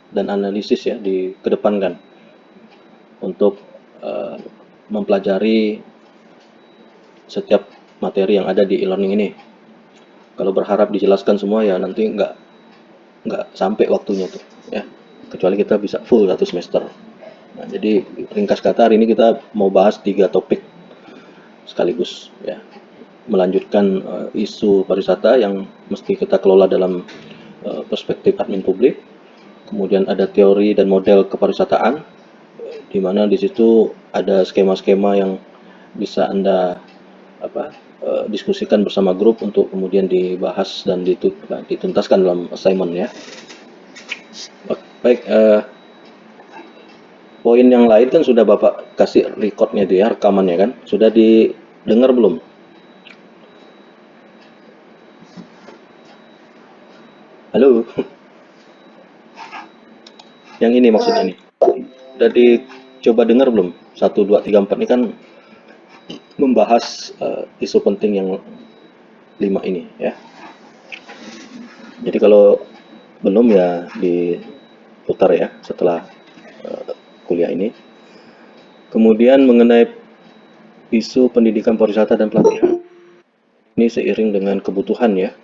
dan analisis ya dikedepankan untuk mempelajari setiap materi yang ada di e-learning ini. Kalau berharap dijelaskan semua ya nanti nggak sampai waktunya tuh ya, kecuali kita bisa full 1 semester. Nah, jadi ringkas kata hari ini kita mau bahas 3 topik sekaligus ya, melanjutkan isu pariwisata yang mesti kita kelola dalam perspektif admin publik. Kemudian ada teori dan model kepariwisataan, di mana di situ ada skema-skema yang bisa Anda diskusikan bersama grup untuk kemudian dibahas dan dituntaskan dalam assignment ya. Baik, poin yang lain kan sudah Bapak kasih recordnya itu ya, rekamannya kan, sudah didengar belum? Halo? Yang ini maksudnya nih, udah dicoba dengar belum? 1, 2, 3, 4 ini kan membahas isu penting yang 5 ini ya. Jadi kalau belum ya diputar ya setelah kuliah ini. Kemudian mengenai isu pendidikan pariwisata dan pelatihan, ini seiring dengan kebutuhan ya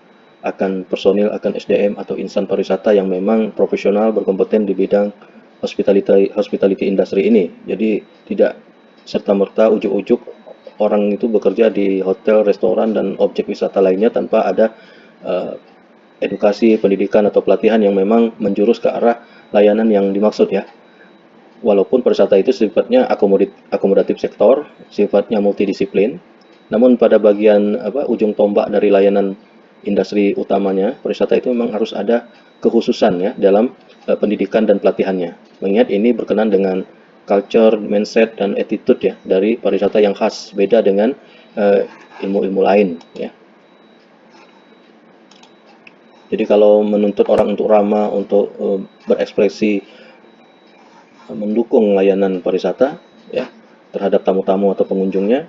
akan personil, akan SDM atau insan pariwisata yang memang profesional berkompeten di bidang hospitality industry ini. Jadi tidak serta-merta ujuk-ujuk orang itu bekerja di hotel, restoran, dan objek wisata lainnya tanpa ada edukasi, pendidikan, atau pelatihan yang memang menjurus ke arah layanan yang dimaksud ya. Walaupun pariwisata itu sifatnya akomodatif sektor, sifatnya multidisiplin, namun pada bagian ujung tombak dari layanan industri utamanya, pariwisata itu memang harus ada kekhususan ya dalam pendidikan dan pelatihannya. Mengingat ini berkenan dengan culture, mindset, dan attitude ya dari pariwisata yang khas, beda dengan ilmu-ilmu lain ya. Jadi kalau menuntut orang untuk ramah, untuk berekspresi, mendukung layanan pariwisata ya terhadap tamu-tamu atau pengunjungnya,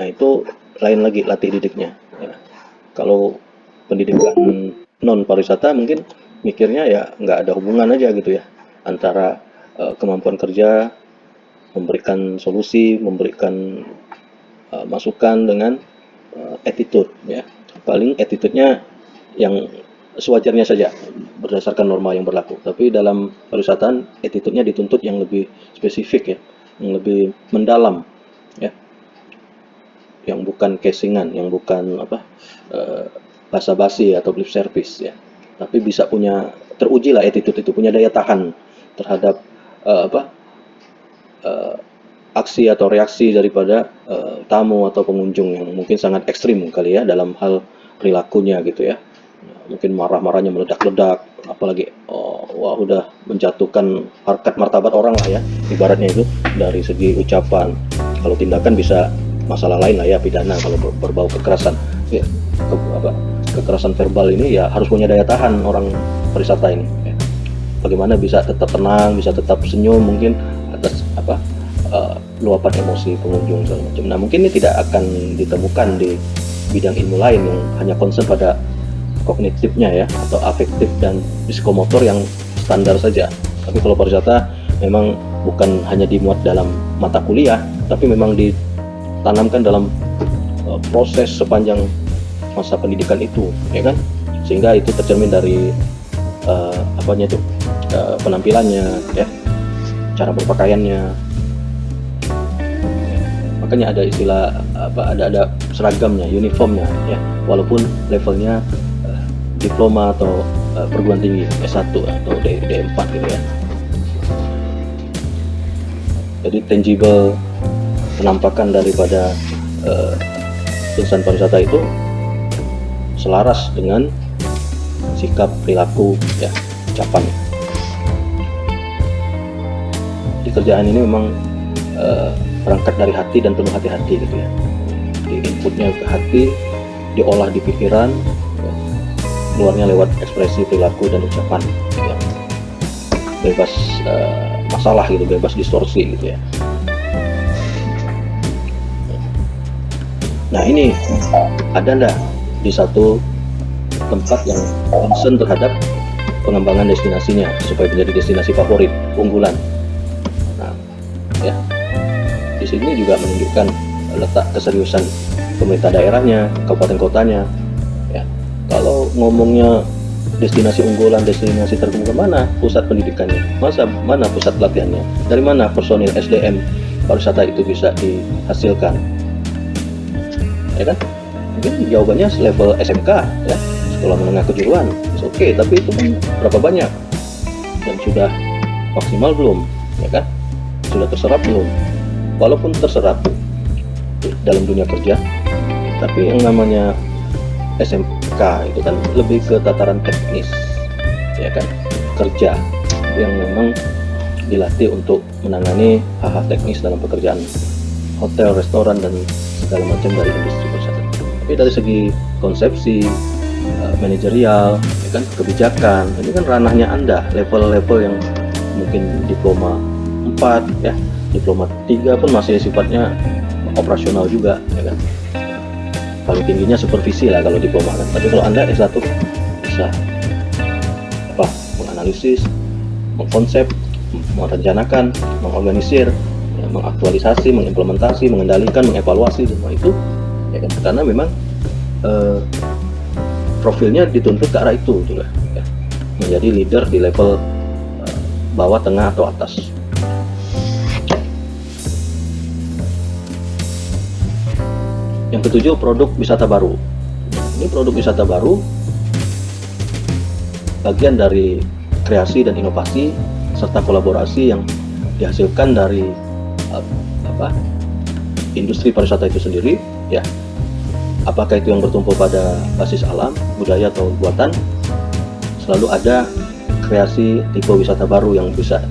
nah itu lain lagi latih didiknya ya. Kalau pendidikan non pariwisata mungkin mikirnya ya nggak ada hubungan aja gitu ya antara kemampuan kerja, memberikan solusi, memberikan masukan dengan attitude ya. Paling attitude-nya yang sewajarnya saja berdasarkan norma yang berlaku. Tapi dalam pariwisata attitude-nya dituntut yang lebih spesifik ya, yang lebih mendalam ya, yang bukan casingan, yang bukan basa-basi atau lip service ya. Tapi bisa teruji lah attitude itu, punya daya tahan terhadap aksi atau reaksi daripada tamu atau pengunjung yang mungkin sangat ekstrim kali ya dalam hal perilakunya gitu ya. Mungkin marah-marahnya meledak-ledak, apalagi wah udah menjatuhkan harkat martabat orang lah ya, ibaratnya itu dari segi ucapan. Kalau tindakan bisa masalah lain lah ya, pidana kalau berbau kekerasan ya, kekerasan verbal ini ya harus punya daya tahan orang pariwisata ini ya. Bagaimana bisa tetap tenang, bisa tetap senyum mungkin atas luapan emosi pengunjung segala macam. Nah mungkin ini tidak akan ditemukan di bidang ilmu lain yang hanya concern pada kognitifnya ya, atau afektif dan psikomotor yang standar saja. Tapi kalau pariwisata memang bukan hanya dimuat dalam mata kuliah, tapi memang ditanamkan dalam proses sepanjang masa pendidikan itu, ya kan? Sehingga itu tercermin dari penampilannya, ya, cara berpakaiannya. Makanya ada istilah ada seragamnya, uniformnya, ya, walaupun levelnya diploma atau perguruan tinggi S1 atau D4 gitu ya. Jadi tangible penampakan daripada insan pariwisata itu selaras dengan sikap, perilaku, ya, ucapan. Di kerjaan ini memang berangkat dari hati dan penuh hati-hati gitu ya. Di inputnya ke hati, diolah di pikiran, keluarnya lewat ekspresi, perilaku, dan ucapan ya. Bebas masalah gitu, bebas distorsi gitu ya. Nah ini ada ndak di satu tempat yang concern terhadap pengembangan destinasinya supaya menjadi destinasi favorit unggulan. Nah, ya, di sini juga menunjukkan letak keseriusan pemerintah daerahnya, kabupaten kotanya. Ya, kalau ngomongnya destinasi unggulan, destinasi terkemuka, mana pusat pendidikannya, mana pusat pelatihannya, dari mana personil SDM pariwisata itu bisa dihasilkan, ya kan? Mungkin jawabannya level SMK, ya, sekolah menengah kejuruan, oke, tapi itu kan berapa banyak dan sudah maksimal belum, ya kan? Sudah terserap belum? Walaupun terserap dalam dunia kerja, tapi yang namanya SMK itu kan lebih ke tataran teknis, ya kan, kerja yang memang dilatih untuk menangani hal-hal teknis dalam pekerjaan hotel, restoran, dan segala macam dari industri pariwisata. Tapi dari segi konsepsi, manajerial, ya kan, kebijakan, ini kan ranahnya Anda, level-level yang mungkin diploma 4, ya, diploma 3 pun masih sifatnya operasional juga, ya kan. Paling tingginya supervisi lah kalau diploma kan. Tapi kalau Anda S1 bisa menganalisis, mengkonsep, merencanakan, mengorganisir, ya, mengaktualisasi, mengimplementasi, mengendalikan, mengevaluasi, semua itu, ya kan, karena memang profilnya dituntut ke arah itu, gitu lah, ya. Menjadi leader di level bawah, tengah, atau atas. Yang ketujuh, produk wisata baru. Ini produk wisata baru bagian dari kreasi dan inovasi serta kolaborasi yang dihasilkan dari industri pariwisata itu sendiri, ya. Apakah itu yang bertumpu pada basis alam, budaya, atau buatan, selalu ada kreasi tipe wisata baru yang bisa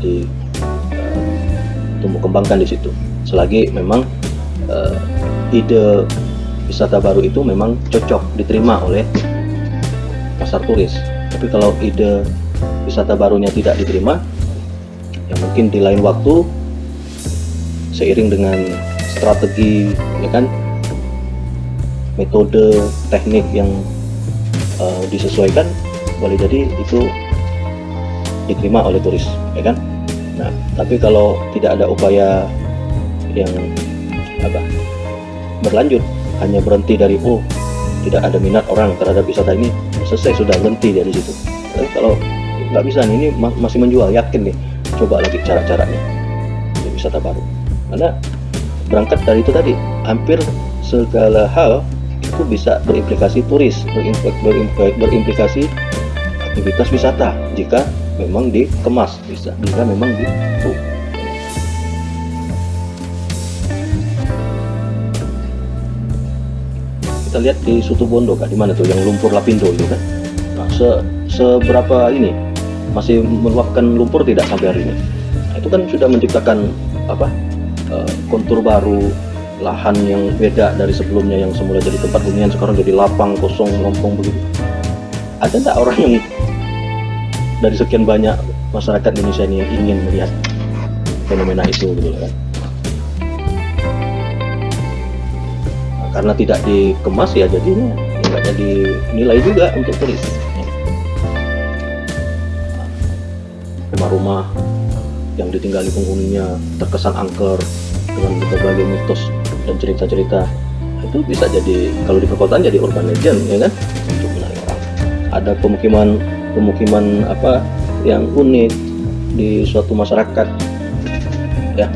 tumbuh kembangkan di situ. Selagi memang ide wisata baru itu memang cocok diterima oleh pasar turis. Tapi kalau ide wisata barunya tidak diterima, ya mungkin di lain waktu seiring dengan strategi, ya kan, metode, teknik yang disesuaikan, boleh jadi itu diterima oleh turis, ya kan. Nah, tapi kalau tidak ada upaya yang berlanjut, hanya berhenti dari tidak ada minat orang terhadap wisata ini, selesai, sudah berhenti dari situ. Tapi kalau nggak bisa nih, ini masih menjual, yakin nih, coba lagi cara-caranya untuk wisata baru. Karena berangkat dari itu tadi, hampir segala hal itu bisa berimplikasi turis, berimplikasi aktivitas wisata jika memang dikemas, jika memang kita lihat di Situbondo kan, di mana tuh yang lumpur lapindo itu kan. Nah, seberapa ini masih meluapkan lumpur tidak sampai hari ini. Nah, itu kan sudah menciptakan kontur baru, lahan yang beda dari sebelumnya, yang semula jadi tempat hunian sekarang jadi lapang, kosong, lompong begitu. Ada nggak orang yang dari sekian banyak masyarakat Indonesia ini yang ingin melihat fenomena itu, gitu kan? Karena tidak dikemas, ya jadinya nggak jadi nilai juga untuk turis. Rumah-rumah yang ditinggali penghuninya terkesan angker dengan berbagai mitos dan cerita-cerita, itu bisa jadi, kalau di perkotaan, jadi urban legend, ya kan, untuk menarik orang. Ada pemukiman yang unik di suatu masyarakat, ya,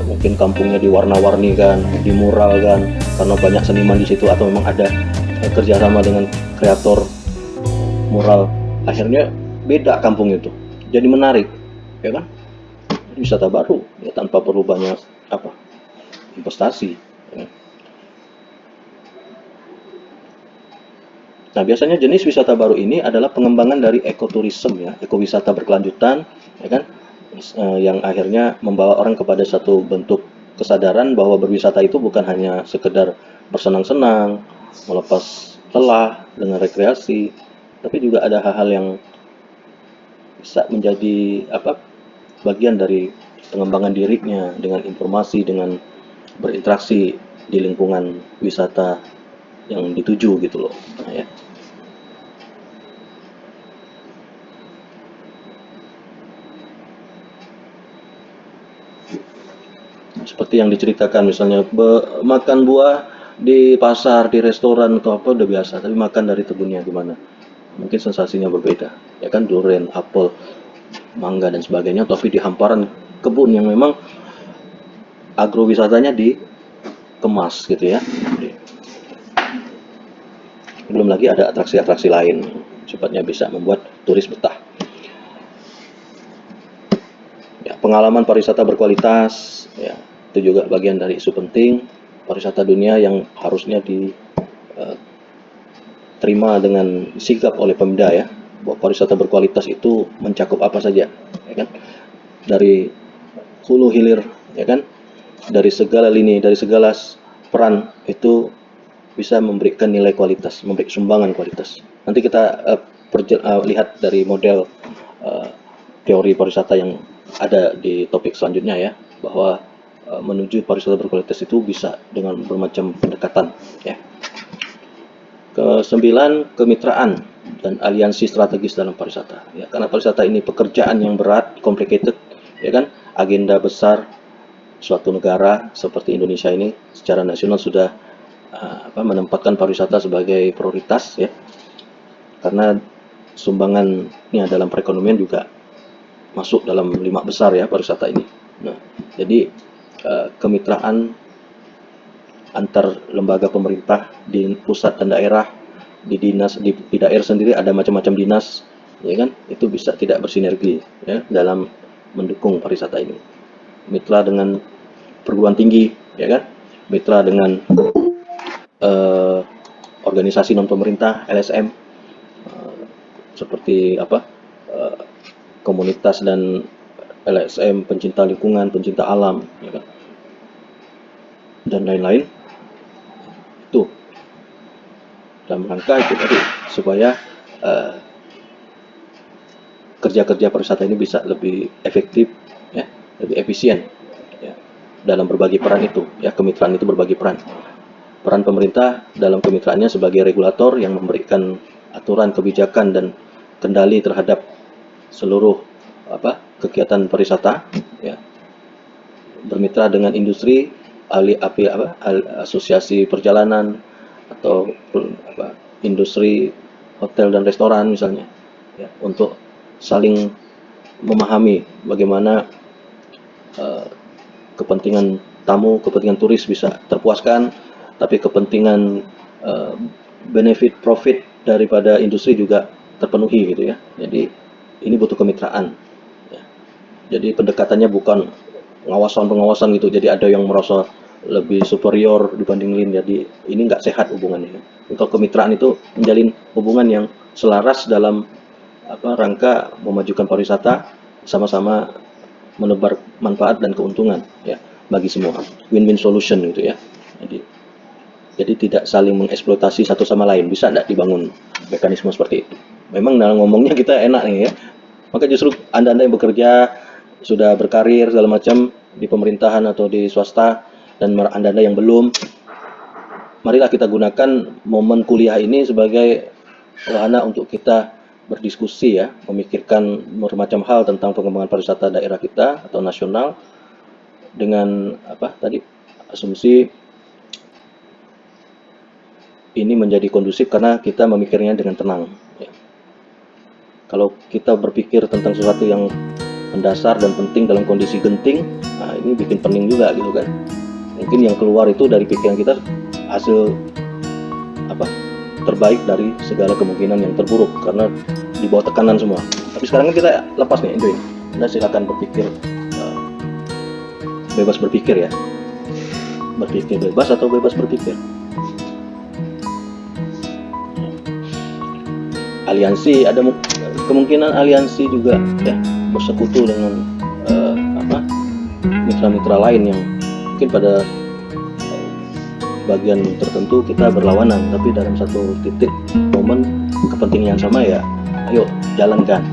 mungkin kampungnya diwarna-warni kan, dimural kan, karena banyak seniman di situ, atau memang ada kerjasama dengan kreator mural, akhirnya beda kampung itu, jadi menarik, ya kan, wisata baru, ya, tanpa perlu banyak investasi, ya. Nah, biasanya jenis wisata baru ini adalah pengembangan dari ekoturisme, ya, ekowisata berkelanjutan, ya kan, yang akhirnya membawa orang kepada satu bentuk kesadaran bahwa berwisata itu bukan hanya sekedar bersenang-senang, melepas lelah dengan rekreasi, tapi juga ada hal-hal yang bisa menjadi bagian dari pengembangan dirinya dengan informasi, dengan berinteraksi di lingkungan wisata yang dituju, gitu loh. Nah, ya. seperti yang diceritakan, misalnya makan buah di pasar, di restoran atau apa udah biasa, tapi makan dari kebunnya gimana? Mungkin sensasinya berbeda, ya kan, durian, apel, mangga dan sebagainya, tapi di hamparan kebun yang memang agrowisatanya dikemas gitu ya. Belum lagi ada atraksi-atraksi lain, sifatnya bisa membuat turis betah. Ya, pengalaman pariwisata berkualitas, ya, itu juga bagian dari isu penting pariwisata dunia yang harusnya diterima dengan sigap oleh Pemda ya, bahwa pariwisata berkualitas itu mencakup apa saja, ya kan, dari hulu hilir, ya kan, dari segala lini, dari segala peran itu bisa memberikan nilai kualitas, memberi sumbangan kualitas. Nanti kita lihat dari model teori pariwisata yang ada di topik selanjutnya ya, bahwa menuju pariwisata berkualitas itu bisa dengan bermacam pendekatan ya. Kesembilan, kemitraan dan aliansi strategis dalam pariwisata ya, karena pariwisata ini pekerjaan yang berat, complicated, ya kan, agenda besar suatu negara seperti Indonesia ini secara nasional sudah menempatkan pariwisata sebagai prioritas ya, karena sumbangannya dalam perekonomian juga masuk dalam 5 besar ya pariwisata ini. Nah, jadi kemitraan antar lembaga pemerintah di pusat dan daerah, di dinas, di daerah sendiri ada macam-macam dinas, ya kan, itu bisa tidak bersinergi ya dalam mendukung pariwisata ini. Mitra dengan perguruan tinggi, ya kan, mitra dengan organisasi non pemerintah LSM, seperti komunitas dan LSM pencinta lingkungan, pencinta alam, ya kan, dan lain-lain, itu dalam rangka itu tadi supaya kerja-kerja pariwisata ini bisa lebih efektif ya, lebih efisien ya, dalam berbagi peran itu ya. Kemitraan itu berbagi peran pemerintah dalam kemitraannya sebagai regulator yang memberikan aturan, kebijakan dan kendali terhadap seluruh kegiatan pariwisata ya, bermitra dengan industri, asosiasi perjalanan atau industri hotel dan restoran misalnya ya, untuk saling memahami bagaimana kepentingan tamu, kepentingan turis bisa terpuaskan, tapi kepentingan benefit profit daripada industri juga terpenuhi gitu ya. Jadi ini butuh kemitraan ya. Jadi pendekatannya bukan pengawasan gitu, jadi ada yang merasa lebih superior dibanding lain, jadi ini nggak sehat hubungannya. Kalau kemitraan itu menjalin hubungan yang selaras dalam rangka memajukan pariwisata, sama-sama menebar manfaat dan keuntungan ya bagi semua, win-win solution gitu ya. Jadi tidak saling mengeksploitasi satu sama lain. Bisa tidak dibangun mekanisme seperti itu? Memang dalam ngomongnya kita enak nih ya, maka justru anda yang bekerja sudah berkarir segala macam di pemerintahan atau di swasta, dan anda yang belum, marilah kita gunakan momen kuliah ini sebagai wahana untuk kita berdiskusi ya, memikirkan bermacam hal tentang pengembangan pariwisata daerah kita atau nasional dengan asumsi ini menjadi kondusif karena kita memikirnya dengan tenang ya. Kalau kita berpikir tentang sesuatu yang mendasar dan penting dalam kondisi genting, nah ini bikin pening juga gitu kan. Mungkin yang keluar itu dari pikiran kita hasil terbaik dari segala kemungkinan yang terburuk karena di bawah tekanan semua. Tapi sekarang kan kita lepas nih, enjoy. Anda silakan berpikir, bebas berpikir ya, berpikir bebas atau bebas berpikir. Aliansi, ada kemungkinan aliansi juga ya, bersekutu dengan mitra-mitra lain yang mungkin pada bagian tertentu kita berlawanan, tapi dalam satu titik momen kepentingan sama ya, ayo jalankan.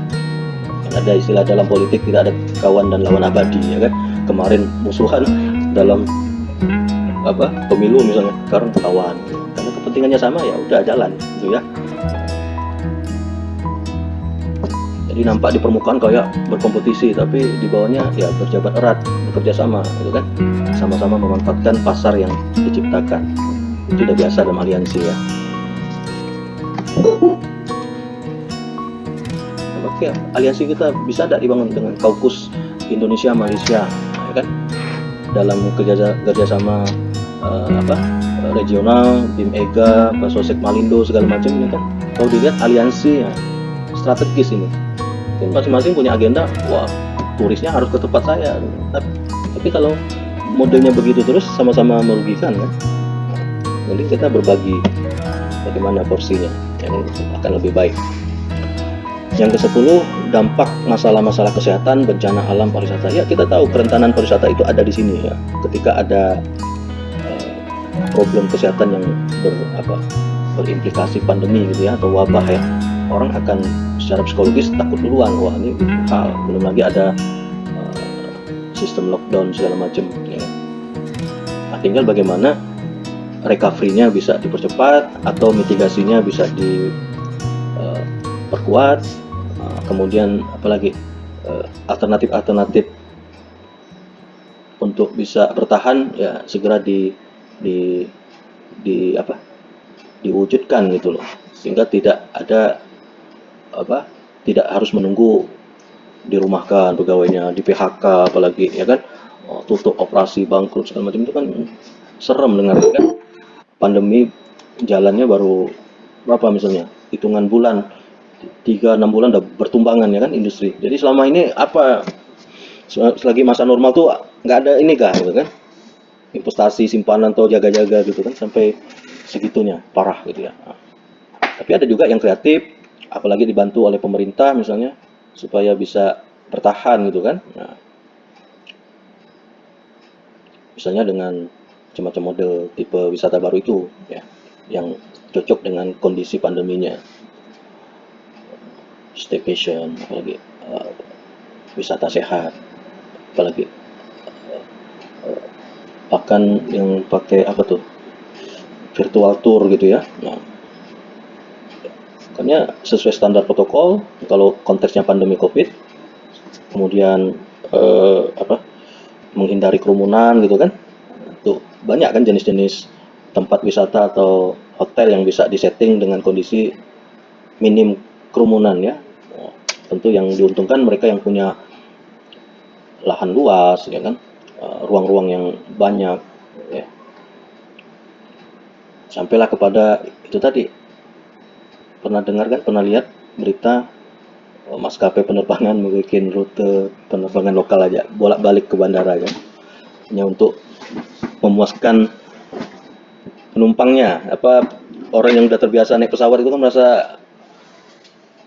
Ada istilah dalam politik, tidak ada kawan dan lawan abadi ya kan. Kemarin musuhan dalam pemilu misalnya, sekarang kawan karena kepentingannya sama, ya udah jalan gitu ya. Jadi nampak di permukaan kayak berkompetisi, tapi di bawahnya ya berjabat erat, bekerja sama gitu kan, sama-sama memanfaatkan pasar yang diciptakan. Itu sudah biasa dalam aliansi ya. Oke, aliansi kita bisa tidak dibangun dengan KAUKUS Indonesia Malaysia, ya kan? Dalam kerjasama regional, BIMEGA, Pasosek Malindo segala macam ini kan. Kalau dilihat aliansi ya, strategis ini. Mungkin masing-masing punya agenda, wah turisnya harus ke tempat saya. Tapi kalau modelnya begitu terus sama-sama merugikan kan. Jadi kita berbagi bagaimana porsinya, yang akan lebih baik. Yang ke-10, dampak masalah-masalah kesehatan, bencana alam pariwisata. Ya, kita tahu kerentanan pariwisata itu ada di sini ya. Ketika ada problem kesehatan yang berimplikasi pandemi gitu ya, atau wabah ya, orang akan secara psikologis takut duluan. Wah, ini hal, belum lagi ada sistem lockdown segala macam ya. Nah, tinggal bagaimana recovery-nya bisa dipercepat atau mitigasinya bisa diperkuat. Kemudian apalagi alternatif untuk bisa bertahan ya segera diwujudkan gitu loh, sehingga tidak ada tidak harus menunggu dirumahkan pegawainya, di PHK apalagi ya kan, tutup operasi, bangkrut segala macam. Itu kan serem dengar kan. Pandemi jalannya baru berapa misalnya, hitungan bulan, 3-6 bulan udah bertumbangan ya kan industri. Jadi selama ini selagi masa normal tuh nggak ada ini gitu kan, investasi simpanan atau jaga-jaga gitu kan, sampai segitunya parah gitu ya. Tapi ada juga yang kreatif, apalagi dibantu oleh pemerintah misalnya, supaya bisa bertahan gitu kan. Nah, misalnya dengan macam-macam model tipe wisata baru itu ya, yang cocok dengan kondisi pandeminya. Staycation, apalagi wisata sehat, apalagi bahkan yang pakai virtual tour gitu ya. Nah, makanya sesuai standar protokol, kalau konteksnya pandemi COVID, kemudian menghindari kerumunan gitu kan. Tuh banyak kan jenis-jenis tempat wisata atau hotel yang bisa disetting dengan kondisi minim kerumunan ya. Tentu yang diuntungkan mereka yang punya lahan luas ya kan, ruang-ruang yang banyak ya. Sampailah kepada itu tadi, pernah dengar kan, pernah lihat berita maskapai penerbangan membuat rute penerbangan lokal aja bolak-balik ke bandara kan, hanya untuk memuaskan penumpangnya. Orang yang udah terbiasa naik pesawat itu kan merasa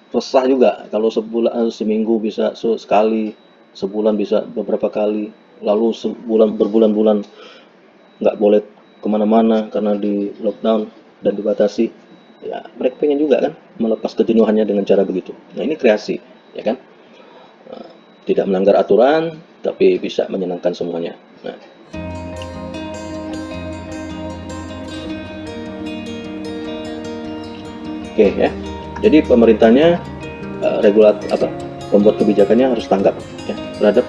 resah juga kalau seminggu bisa sekali, sebulan bisa beberapa kali, lalu berbulan-bulan nggak boleh kemana-mana karena di lockdown dan dibatasi. Ya mereka pengen juga kan melepas kejenuhannya dengan cara begitu. Nah ini kreasi ya kan, tidak melanggar aturan tapi bisa menyenangkan semuanya. Nah, oke ya. Jadi pemerintahnya, pembuat kebijakannya harus tanggap ya terhadap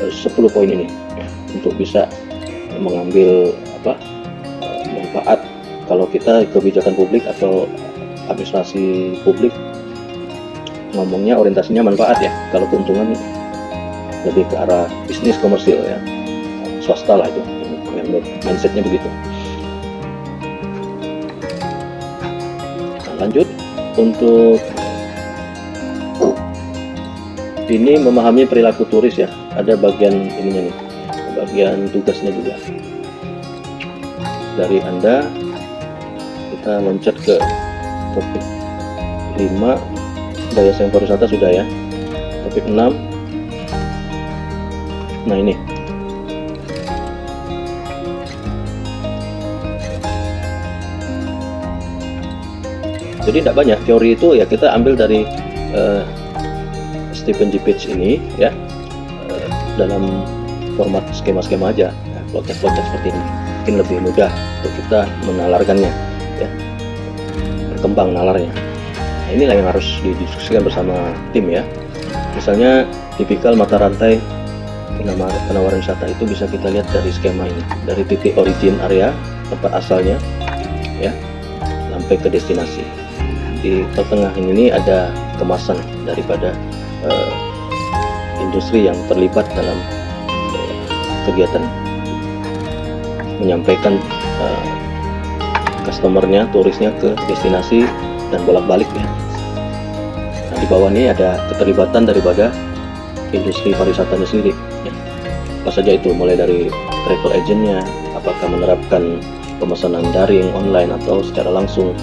10 poin ini ya, untuk bisa mengambil manfaat. Kalau kita kebijakan publik atau administrasi publik ngomongnya orientasinya manfaat ya, kalau keuntungan lebih ke arah bisnis komersil ya, swasta lah itu yang mindsetnya begitu. Nah, lanjut untuk ini memahami perilaku turis ya, ada bagian ininya nih, bagian tugasnya juga. Dari Anda kita loncat ke topik 5, daya saing pariwisata sudah ya. Topik 6, nah ini jadi tidak banyak teori itu ya, kita ambil dari Stephen G. Page ini ya, dalam format skema-skema aja, flowchart seperti ini mungkin lebih mudah untuk kita menalarkannya ya, berkembang nalarnya. Nah, inilah yang harus didiskusikan bersama tim ya. Misalnya tipikal mata rantai penawaran wisata itu bisa kita lihat dari skema ini, dari titik origin area tempat asalnya ya sampai ke destinasi. Di pertengahan ini ada kemasan daripada industri yang terlibat dalam kegiatan menyampaikan customernya, turisnya ke destinasi dan bolak-balik ya. Nah, di bawah ini ada keterlibatan daripada industri pariwisatanya sendiri ya. Apa saja itu, mulai dari travel agentnya, apakah menerapkan pemesanan daring, online atau secara langsung.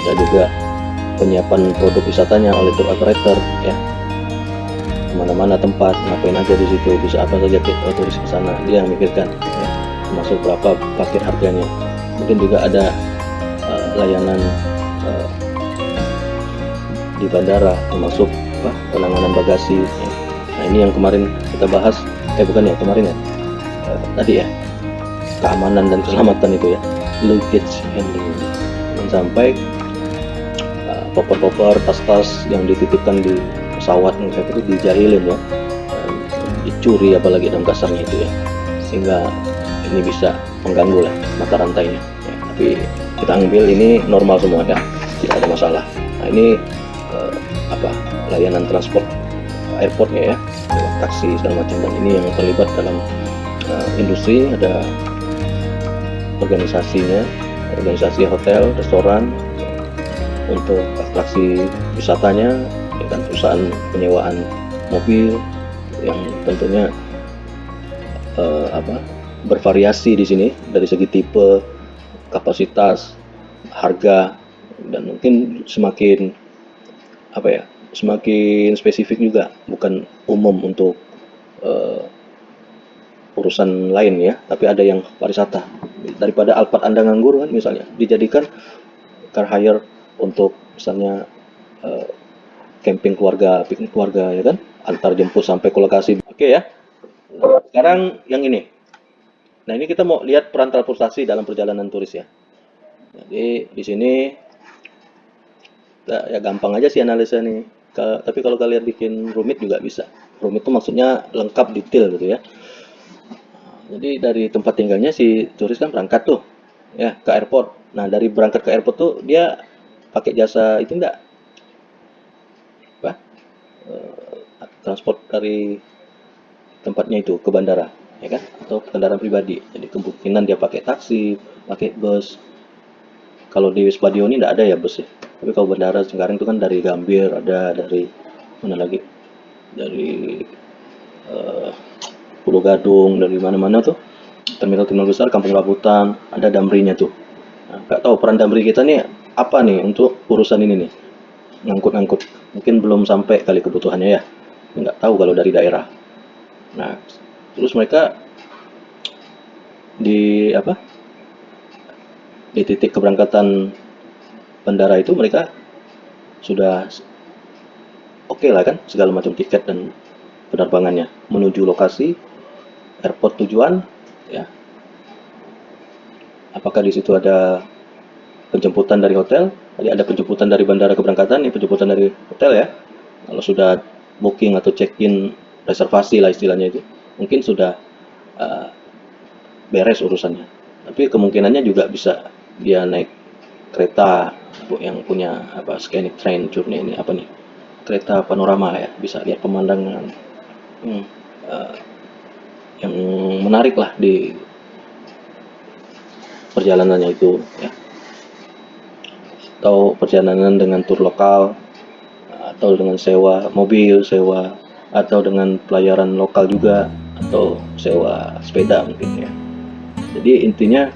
Ada juga penyiapan produk wisatanya oleh tour operator ya, kemana-mana tempat, ngapain aja di situ, bisa apa saja turis ke sana, dia yang mikirkan ya, termasuk berapa paket harganya. Mungkin juga ada layanan di bandara, termasuk penanganan bagasi ya. Nah, ini yang kemarin kita bahas, bukan ya kemarin ya, tadi ya, keamanan dan keselamatan itu ya, luggage handling, dan sampai koper-koper, tas-tas yang dititipkan di pesawat kayak itu dijahilin ya, dicuri apalagi dalam kasarnya itu ya, sehingga ini bisa mengganggu lah mata rantainya ya. Tapi kita ambil ini normal semua ya, tidak ada masalah. Nah, ini layanan transport airportnya ya, taksi segala macam, dan ini yang terlibat dalam industri. Ada organisasinya, organisasi hotel, restoran, untuk atraksi wisatanya dengan perusahaan penyewaan mobil yang tentunya bervariasi di sini dari segi tipe, kapasitas, harga, dan mungkin semakin semakin spesifik juga, bukan umum untuk urusan lain ya, tapi ada yang pariwisata. Daripada Alphard Anda nganggur kan, misalnya dijadikan car hire untuk misalnya camping keluarga, piknik keluarga ya kan, antar jemput sampai ke lokasi. Oke ya. Nah, sekarang yang ini. Nah, ini kita mau lihat peran transportasi dalam perjalanan turis ya. Jadi di sini ya gampang aja sih analisa nih. Tapi kalau kalian bikin rumit juga bisa. Rumit itu maksudnya lengkap, detail gitu ya. Jadi dari tempat tinggalnya si turis kan berangkat tuh ya ke airport. Nah, dari berangkat ke airport tuh dia pakai jasa itu enggak? Transport dari tempatnya itu ke bandara ya kan, atau kendaraan pribadi. Jadi kemungkinan dia pakai taksi, pakai bus. Kalau di Wispadio ini enggak ada ya bus ya. Tapi kalau bandara sekarang itu kan dari Gambir, ada dari mana lagi? Dari Pulau Gadung, dari mana-mana tuh. Terminal-terminal besar, Kampung Rambutan, ada Damrinya tuh. Nah, nggak tahu peran Damri kita nih apa nih untuk urusan ini nih, ngangkut-ngangkut. Mungkin belum sampai kali kebutuhannya ya. Nggak tahu kalau dari daerah. Nah, terus mereka di di titik keberangkatan bandara itu mereka sudah oke lah kan, segala macam tiket dan penerbangannya menuju lokasi airport tujuan ya. Apakah di situ ada penjemputan dari hotel? Jadi ada penjemputan dari bandara keberangkatan, ini penjemputan dari hotel ya. Kalau sudah booking atau check-in, reservasi lah istilahnya itu, mungkin sudah beres urusannya. Tapi kemungkinannya juga bisa dia naik kereta yang punya scenic train journey, ini apa nih, kereta panorama ya, bisa lihat pemandangan yang menarik lah di perjalanannya itu ya. Atau perjalanan dengan tur lokal, atau dengan sewa mobil, sewa, atau dengan pelayaran lokal juga, atau sewa sepeda mungkin ya. Jadi intinya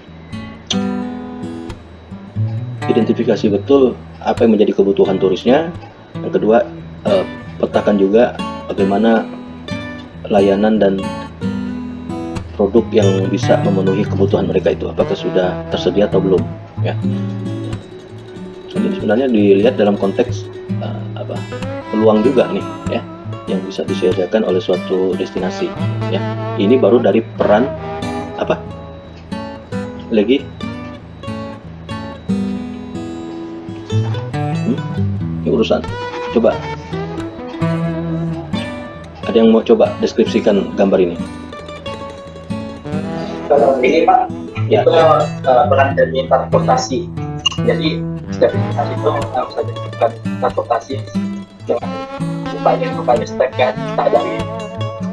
identifikasi betul apa yang menjadi kebutuhan turisnya. Yang kedua, petakan juga bagaimana layanan dan produk yang bisa memenuhi kebutuhan mereka itu, apakah sudah tersedia atau belum ya. Jadi sebenarnya dilihat dalam konteks peluang juga nih ya, yang bisa disediakan oleh suatu destinasi ya. Ini baru dari peran lagi ini urusan, coba Ada yang mau coba deskripsikan gambar ini? Kalau ini Pak, Ya. itu peran dari transportasi. Jadi setiap aplikasi itu harus ada transportasi dengan upaya stepnya, entah dari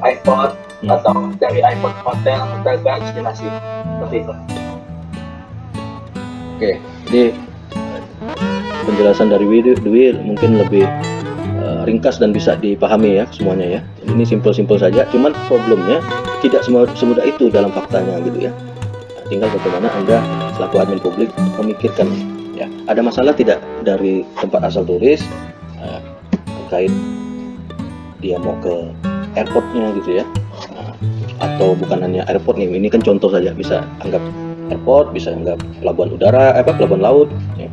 iPhone atau dari iPhone hotel ke destinasi, seperti itu. Oke, jadi penjelasan dari Dwi mungkin lebih ringkas dan bisa dipahami ya semuanya ya. Ini simpel-simpel saja, cuman problemnya tidak semudah itu dalam faktanya gitu ya. Nah, tinggal bagaimana Anda selaku admin publik memikirkan ya. Ada masalah tidak dari tempat asal turis terkait dia mau ke airportnya gitu ya. Nah, atau bukan hanya airport nih, ini kan contoh saja, bisa anggap airport, bisa anggap pelabuhan udara, pelabuhan laut ya.